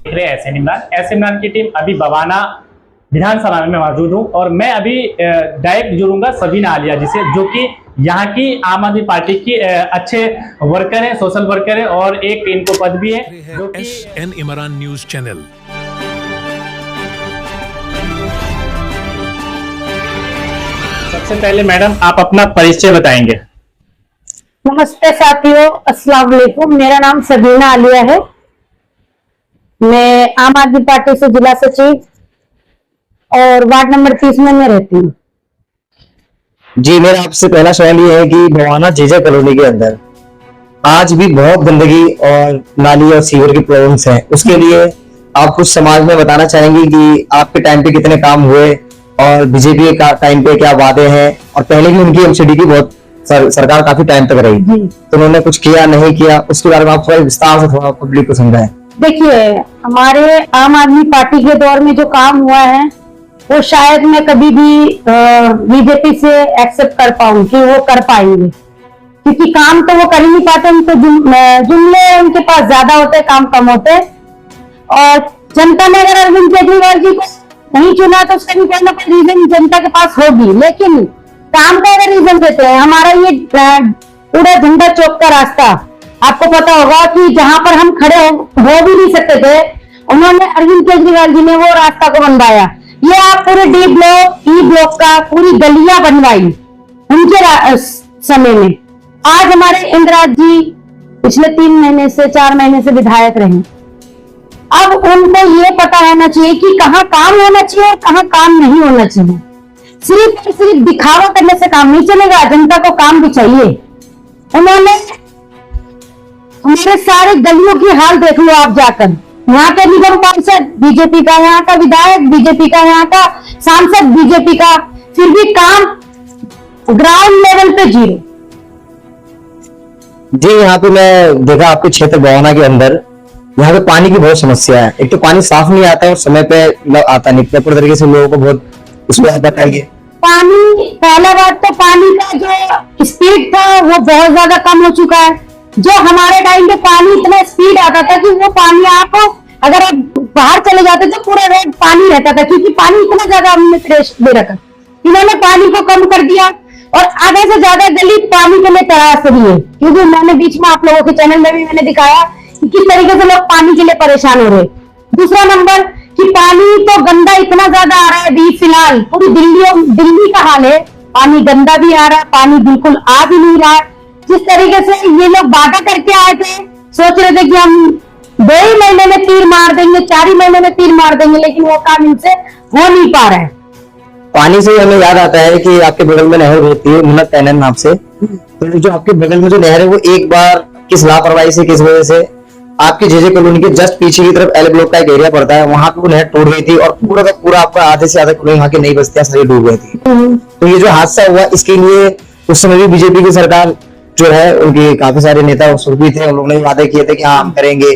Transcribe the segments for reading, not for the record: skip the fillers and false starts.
देख रहे हैं एस इमरान की टीम अभी बवाना विधानसभा में मौजूद हूं और मैं अभी डायरेक्ट जुड़ूंगा सबीना आलिया जी से, जो कि यहाँ की आम आदमी पार्टी की अच्छे वर्कर है, सोशल वर्कर है और एक इनको पद भी है जो कि एन इमरान न्यूज चैनल। सबसे पहले मैडम आप अपना परिचय बताएंगे। नमस्ते साथियों, अस्सलाम वालेकुम। मेरा नाम सबीना आलिया है। मैं आम आदमी पार्टी से जिला सचिव और वार्ड नंबर 30 में मैं रहती हूँ। जी, मेरा आपसे पहला सवाल ये है कि बवाना जेजा कॉलोनी के अंदर आज भी बहुत गंदगी और नाली और सीवर की प्रॉब्लम्स हैं। उसके लिए आप कुछ समाज में बताना चाहेंगे कि आपके टाइम पे कितने काम हुए और बीजेपी का टाइम पे क्या वादे हैं, और पहले भी उनकी एमसीडी की बहुत सरकार काफी टाइम तक रही तो उन्होंने कुछ किया नहीं किया, उसके बारे में आप थोड़ा विस्तार से थोड़ा पब्लिक को समझाएं। देखिए, हमारे आम आदमी पार्टी के दौर में जो काम हुआ है वो शायद मैं कभी भी बीजेपी से एक्सेप्ट कर पाऊं कि वो कर पाएंगे, क्योंकि काम तो वो कर ही नहीं पाते। उनको जुमले उनके पास ज्यादा होते, काम कम होते। और जनता ने अगर अरविंद केजरीवाल जी को नहीं चुना तो उसका कोई ना कोई रीजन जनता के पास होगी, लेकिन काम का अगर रीजन देते हैं, हमारा ये पूरा झंडा चौक का रास्ता आपको पता होगा कि जहां पर हम खड़े हो भी नहीं सकते थे, उन्होंने अरविंद केजरीवाल जी ने वो रास्ता को बनवाया। ये आप पूरे डी ब्लॉक, ई ब्लॉक का पूरी गलियां बनवाई उनके समय में। आज हमारे इंदिरा जी पिछले 3 महीने से 4 महीने से विधायक रहे। अब उनको ये पता होना चाहिए कि कहाँ काम होना चाहिए और कहाँ काम नहीं होना चाहिए। सिर्फ दिखावा करने से काम नहीं चलेगा, जनता को काम भी चाहिए। उन्होंने हमारे सारे गलियों की हाल देख लो आप जाकर, यहाँ के निगम पार्षद बीजेपी का, यहाँ का विधायक बीजेपी का, यहाँ का सांसद बीजेपी का, फिर भी काम ग्राउंड लेवल पे जीरो। जी, यहाँ पे मैं देखा आपके क्षेत्र बवाना के अंदर यहाँ पे पानी की बहुत समस्या है। एक तो पानी साफ नहीं आता है और समय पे आता नहीं, प्रॉपर तरीके से लोगों को बहुत उसमें बताएंगे। पानी, पहला बात तो पानी का जो स्पीड था वो बहुत ज्यादा कम हो चुका है। जो हमारे टाइम पे पानी इतना स्पीड आता था कि वो पानी आप अगर आप बाहर चले जाते तो पूरा रोड पानी रहता था, क्योंकि पानी इतना ज्यादा हमने फ्रेश दे रखा। इन्होंने पानी को कम कर दिया और आधे से ज्यादा गली पानी के लिए तरास रही है, क्योंकि मैंने बीच में आप लोगों के चैनल में भी मैंने दिखाया कि किस तरीके से लोग पानी के लिए परेशान हो रहे। दूसरा नंबर कि पानी तो गंदा इतना ज्यादा आ रहा है अभी फिलहाल, पूरी दिल्ली का हाल है। पानी गंदा भी आ रहा है, पानी बिल्कुल आ भी नहीं रहा है। जिस तरीके से ये लोग वादा करके आए थे, सोच रहे थे कि हम 2 ही महीने में तीर मार देंगे, 4 ही महीने में तीर मार देंगे, लेकिन वो काम इनसे हो नहीं पा रहा है। पानी से हमें याद आता है कि आपके बगल में नहर होती है मुन्नत तैनन नाम से, तो जो आपके बगल में जो नहर है वो एक बार किस लापरवाही से, किस वजह से आपकी जेजे कॉलोनी के जस्ट पीछे की तरफ एल ब्लॉक का एक एरिया पड़ता है, वहां पे वो नहर टूट गई थी और पूरा का पूरा आपका आधे से ज्यादा कॉलोनी वहां की नई बस्तियां सारी डूब गई थी। तो ये जो हादसा हुआ, इसके लिए उस समय भी बीजेपी की सरकार जो है, उनके काफी सारे नेता उस वक्त भी थे, उन लोगों ने वादे किए थे कि हाँ हम करेंगे।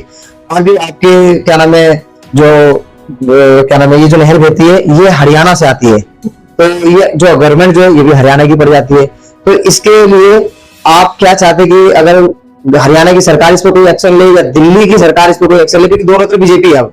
और भी आपके क्या नाम है, जो क्या नाम है, ये जो नहर होती है ये हरियाणा से आती है, तो ये जो गवर्नमेंट जो है ये भी हरियाणा की पड़ जाती है। तो इसके लिए आप क्या चाहते कि अगर हरियाणा की सरकार इस पर कोई एक्शन ले या दिल्ली की सरकार इस पर कोई एक्शन ले, क्योंकि दोनों तरफ बीजेपी है। अब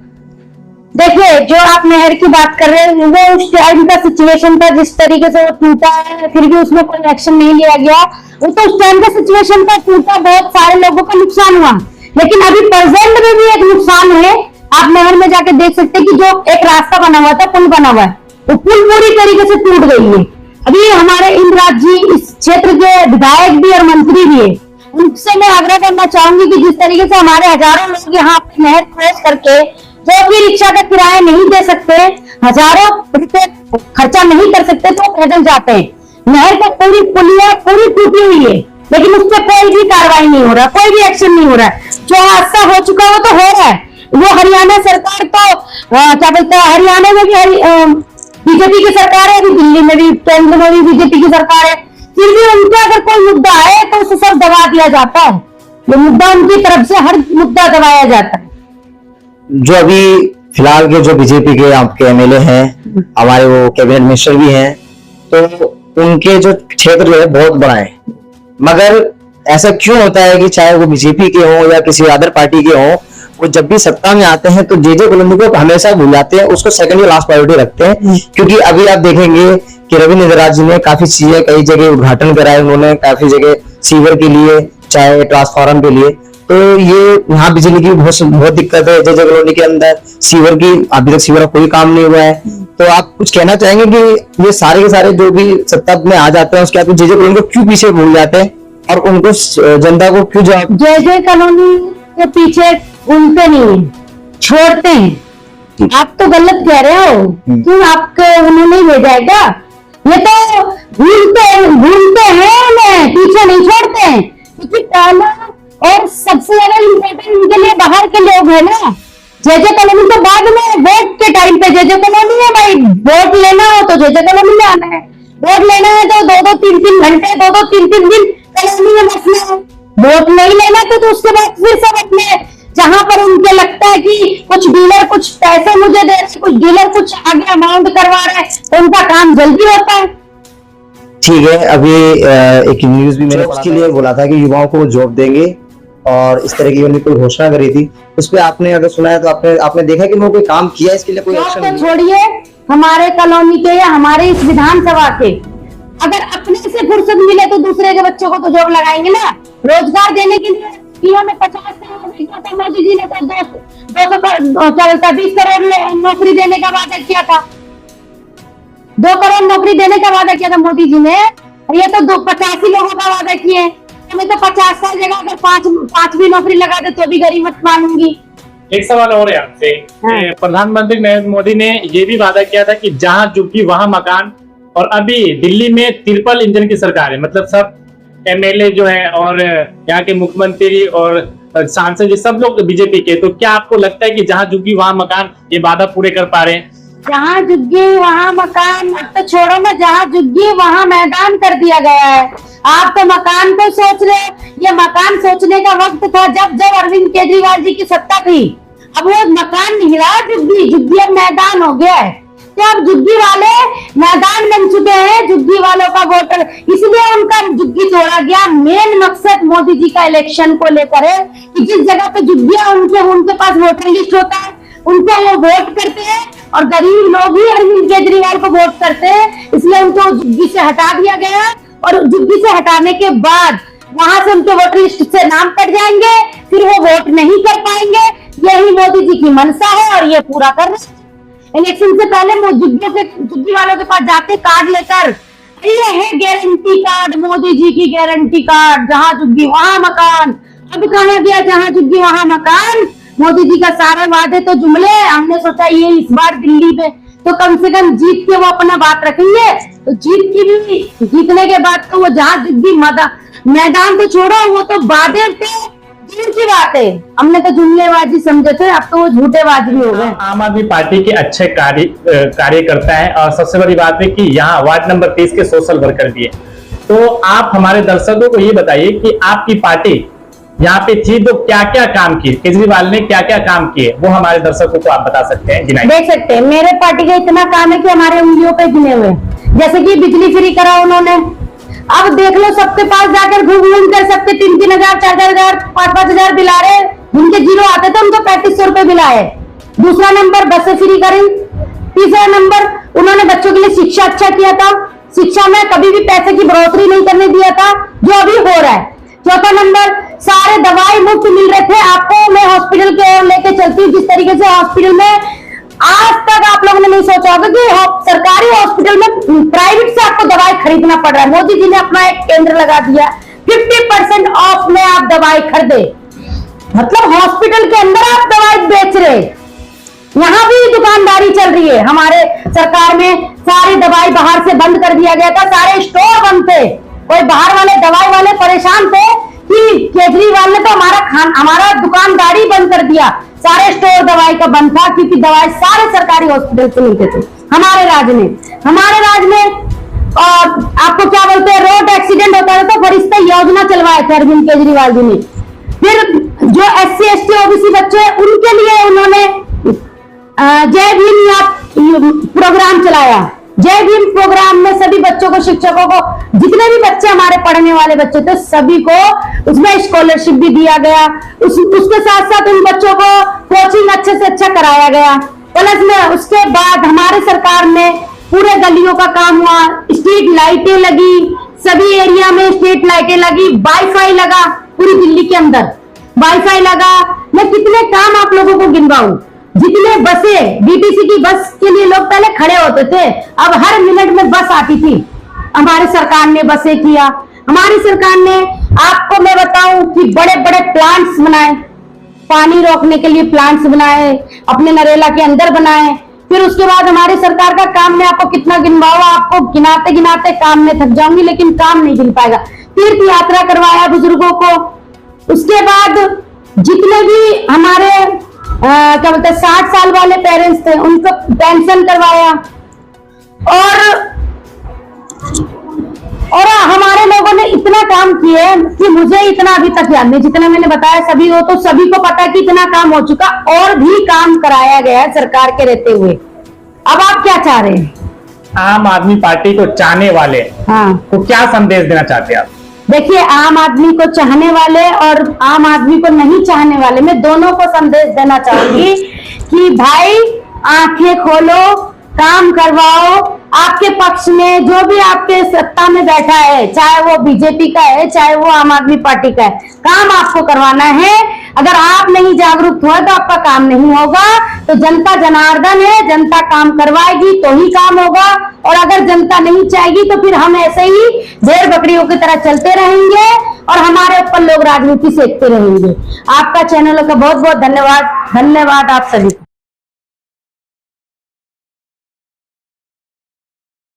देखिए, जो आप नहर की बात कर रहे हैं वो उस टाइम का सिचुएशन था, जिस तरीके से वो टूटा है, फिर भी उसमें कोई एक्शन नहीं लिया गया। वो तो उस टाइम का सिचुएशन था, टूटा, बहुत सारे लोगों का नुकसान हुआ, लेकिन अभी प्रेजेंट में भी एक नुकसान है। आप नहर में जाके देख सकते हैं कि जो एक रास्ता बना हुआ था, पुल बना हुआ है, वो पुल पूरी तरीके से टूट गई है। अभी हमारे इंदिरा जी इस क्षेत्र के विधायक भी और मंत्री भी है, उनसे मैं आग्रह करना चाहूंगी कि जिस तरीके से हमारे हजारों लोग यहाँ नहर क्रॉस करके जो भी रिक्शा का किराया नहीं दे सकते, हजारों रुपए खर्चा नहीं कर सकते, तो पैदल जाते हैं। नहर का पूरी पुलिया पूरी टूटी हुई है, लेकिन उस पर कोई भी कार्रवाई नहीं हो रहा, कोई भी एक्शन नहीं हो रहा है। जो हादसा हो चुका है वो तो हो रहा है। वो हरियाणा सरकार तो क्या बोलते हैं, हरियाणा में भी बीजेपी की सरकार है, दिल्ली में भी, केंद्र में भी बीजेपी की सरकार है, फिर भी उनका अगर कोई मुद्दा आए तो उसे सब दबा दिया जाता है। ये मुद्दा उनकी तरफ से हर मुद्दा दबाया जाता है। जो अभी फिलहाल के जो बीजेपी के आपके एमएलए हैं, हमारे वो कैबिनेट मिनिस्टर भी हैं, तो उनके जो क्षेत्र जो है बहुत बड़ा है, मगर ऐसा क्यों होता है कि चाहे वो बीजेपी के हो या किसी अदर पार्टी के हो, वो जब भी सत्ता में आते हैं तो जे कॉलोनी को हमेशा भूल जाते हैं, उसको सेकंड या लास्ट प्रायोरिटी रखते हैं। क्योंकि अभी आप देखेंगे कि रवि इंदिरा जी ने काफी चीजें कई जगह उद्घाटन कराए, उन्होंने काफी जगह सीवर के लिए चाहे ट्रांसफार्मर के लिए, तो ये यहाँ बिजली की बहुत दिक्कत है। जे कॉलोनी के अंदर सीवर की अभी तक सीवर का कोई काम नहीं हुआ है। तो आप कुछ कहना चाहेंगे कि ये सारे के सारे जो भी सत्ता में आ जाते हैं उसके बाद जे कॉलोनी को क्यों पीछे भूल जाते हैं और उनको जनता को क्यों जवाब? जे कॉलोनी के पीछे घूमते नहीं है, छोड़ते हैं। आप तो गलत कह रहे हो, क्यों आपको उन्होंने भेजा है क्या? ये तो भूलते हैं ना, पीछे नहीं छोड़ते हैं। क्योंकि पहला और सबसे ज्यादा इम्पोर्टेंट उनके लिए बाहर के लोग है ना। जे कॉलोनी तो बाद में वोट के टाइम पे जे कॉलोनी है भाई, वोट लेना हो तो जे कॉलोनी में आना है, वोट लेना है तो 2-2 3-3 घंटे 2-2 3-3 दिन कॉलोनी में बसना है। वोट नहीं लेना तो उसके बाद फिर सब अपने जहां पर उनके लगता है कि कुछ डीलर कुछ पैसे मुझे दे रहे, कुछ डीलर कुछ आगे अमाउंट करवा रहे हैं, तो उनका काम जल्दी होता है। ठीक है, अभी एक न्यूज भी मैंने उसके लिए बोला था कि युवाओं को जॉब देंगे और इस तरह की उन्होंने कोई घोषणा करी थी। उस पर आपने अगर सुना है तो आपने देखा कि उन्होंने कोई काम किया इसके लिए? कोई एक्शन तो छोड़िए, हमारे कॉलोनी के या हमारे इस विधानसभा के अगर अपने से फुर्सत मिले तो दूसरे के बच्चों को तो जॉब लगाएंगे ना। रोजगार देने के लिए इन्होंने 50 करोड़, मोदी जी ने तो 20 करोड़ नौकरी देने का वादा किया था। 2 करोड़ नौकरी देने का वादा किया था मोदी जी ने। ये तो 85 लोगों का वादा किए। हमें तो 50 साल जगह अगर 5 भी नौकरी लगा दे तो भी गरीब मत मानूंगी। एक सवाल और है आपसे। हाँ। प्रधानमंत्री नरेंद्र मोदी ने ये भी वादा किया था कि जहां झुग्गी वहां मकान, और अभी दिल्ली में ट्रिपल इंजन की सरकार है, मतलब सब एमएलए जो है और यहाँ के मुख्यमंत्री और सांसद सब लोग बीजेपी के। तो क्या आपको लगता है कि जहां झुग्गी वहां मकान ये वादा पूरे कर पा रहे हैं? जहाँ झुग्गी वहाँ मकान, अब तो छोड़ो ना, जहाँ झुग्गी वहाँ मैदान कर दिया गया है। आप तो मकान को सोच रहे हो, ये मकान सोचने का वक्त था जब अरविंद केजरीवाल जी की सत्ता थी। अब वो मकान नहीं रहा, झुग्गी अब मैदान हो गया है। तो अब झुग्गी वाले मैदान बन चुके हैं, झुग्गी वालों का वोटर, इसलिए उनका झुग्गी तोड़ा गया। मेन मकसद मोदी जी का इलेक्शन को लेकर है कि जिस जगह पे झुग्गियां उनके पास वोटर लिस्ट होता है, उनको वो वोट करते हैं और गरीब लोग ही अरविंद केजरीवाल को वोट करते हैं। इसलिए उनको झुग्गी से हटा दिया गया और झुग्गी से हटाने के बाद वहां से उनके वोटर लिस्ट से नाम कट जाएंगे, फिर वो वोट नहीं कर पाएंगे। यही मोदी जी की मंशा है और ये पूरा कर रहे हैं। इलेक्शन से पहले झुग्गी वालों के पास जाते कार्ड लेकर, ये है गारंटी कार्ड, मोदी जी की गारंटी कार्ड, जहाँ झुग्गी वहां मकान। अब कहा गया जहाँ झुग्गी वहां मकान। मोदी जी का सारा वादे तो जुमले। हमने सोचा ये इस बार दिल्ली में तो कम से कम जीत के वो अपना बात रखेंगे। तो जीतने के बाद तो वो जहाँ झुग्गी मैदान तो छोड़ो, वो तो वादे थे, दूर की बात है। हमने तो जुमलेबाजी समझे थे, अब तो वो झूठेबाजी हो गए। आम आदमी पार्टी के अच्छे कार्य करता है और सबसे बड़ी बात है कि यहाँ वार्ड नंबर 30 के सोशल वर्कर भी है। तो आप हमारे दर्शकों को ये बताइए कि आपकी पार्टी यहाँ पे थी तो क्या क्या काम किए, केजरीवाल ने क्या क्या काम किए, वो हमारे दर्शकों को आप बता सकते हैं, गिनाइए। देख सकते हैं मेरे पार्टी का इतना काम है कि हमारे उंगलियों पे गिने हुए। जैसे कि बिजली फ्री करा उन्होंने। अब देख लो, सबके पास जाकर घूम कर सबके 3-3 हजार 4-4 हजार 5-5 हजार बिल आ रहे। जिनके जीरो आते थे उनको 3500 रुपए बिल आए। दूसरा नंबर बसें फ्री करी। तीसरा नंबर उन्होंने बच्चों के लिए शिक्षा अच्छा किया था। शिक्षा में कभी भी पैसे की बढ़ोतरी नहीं करने दिया था, जो अभी हो रहा है। चौथा नंबर, सारे दवाई मुफ्त मिल रहे थे आपको। मैं हॉस्पिटल की ओर लेके चलती हूँ, जिस तरीके से हॉस्पिटल में आज तक आप लोगों ने नहीं सोचा होगा कि सरकारी हॉस्पिटल में प्राइवेट से आपको दवाई खरीदना पड़ रहा है। मोदी जी ने अपना एक केंद्र लगा दिया, 50% ऑफ में आप दवाई खरीदे। मतलब हॉस्पिटल के अंदर आप दवाई बेच रहे। यहाँ भी दुकानदारी चल रही है। हमारे सरकार में सारी दवाई बाहर से बंद कर दिया गया था, सारे स्टोर बंद थे। कोई बाहर वाले दवाई वाले परेशान थे कि केजरीवाल ने तो हमारा दुकानदारी बंद कर दिया। सारे स्टोर दवाई का बंद था, क्योंकि दवाई सारे सरकारी हॉस्पिटल से मिलते थे हमारे राज्य में। और आपको क्या बोलते हैं, रोड एक्सीडेंट होता था तो फरिश्ता योजना चलवाए थे अरविंद केजरीवाल जी ने। फिर जो SC ST OBC बच्चे हैं उनके लिए उन्होंने जय भीम प्रोग्राम चलाया। जय भीम प्रोग्राम में सभी बच्चों को, शिक्षकों को, जितने भी बच्चे हमारे पढ़ने वाले बच्चे थे सभी को उसमें स्कॉलरशिप भी दिया गया। उसके साथ साथ उन बच्चों को कोचिंग अच्छे से अच्छा कराया गया। प्लस में उसके बाद हमारे सरकार ने पूरे गलियों का काम हुआ, स्ट्रीट लाइटें लगी, सभी एरिया में स्ट्रीट लाइटें लगी, वाईफाई लगा, पूरी दिल्ली के अंदर वाईफाई लगा। मैं कितने काम आप लोगों को गिनवाऊं, जितने बसें, डीटीसी की बस के लिए लोग पहले खड़े होते थे, अब हर मिनट में बस आती थी। हमारी सरकार ने बसें किया। हमारी सरकार ने, आपको मैं बताऊं कि बड़े बड़े प्लांट्स बनाए, पानी रोकने के लिए प्लांट्स बनाए, अपने नरेला के अंदर बनाए। फिर उसके बाद हमारी सरकार का काम मैं आपको कितना गिनवाऊं, आपको गिनाते गिनाते काम में थक जाऊंगी, लेकिन काम नहीं गिन पाएगा। तीर्थ यात्रा करवाया बुजुर्गों को। उसके बाद जितने भी हमारे क्या बोलते हैं 60 साल वाले पेरेंट्स थे उनको पेंशन करवाया। और हमारे लोगों ने इतना काम किए कि मुझे इतना अभी तक याद नहीं, जितना मैंने बताया सभी हो तो सभी को पता है कि इतना काम हो चुका, और भी काम कराया गया है सरकार के रहते हुए। अब आप क्या चाह रहे हैं? आम आदमी पार्टी को चाहने वाले हाँ, को क्या संदेश देना चाहते हैं आप? देखिए, आम आदमी को चाहने वाले और आम आदमी को नहीं चाहने वाले, मैं दोनों को संदेश देना चाहूंगी कि भाई आंखें खोलो, काम करवाओ। आपके पक्ष में जो भी आपके सत्ता में बैठा है, चाहे वो बीजेपी का है चाहे वो आम आदमी पार्टी का है, काम आपको करवाना है। अगर आप नहीं जागरूक हुए तो आपका काम नहीं होगा। तो जनता जनार्दन है, जनता काम करवाएगी तो ही काम होगा। और अगर जनता नहीं चाहेगी तो फिर हम ऐसे ही भेड़ बकरियों की तरह चलते रहेंगे और हमारे ऊपर लोग राजनीति सेकते रहेंगे। आपका चैनल का बहुत बहुत धन्यवाद। धन्यवाद आप सभी को।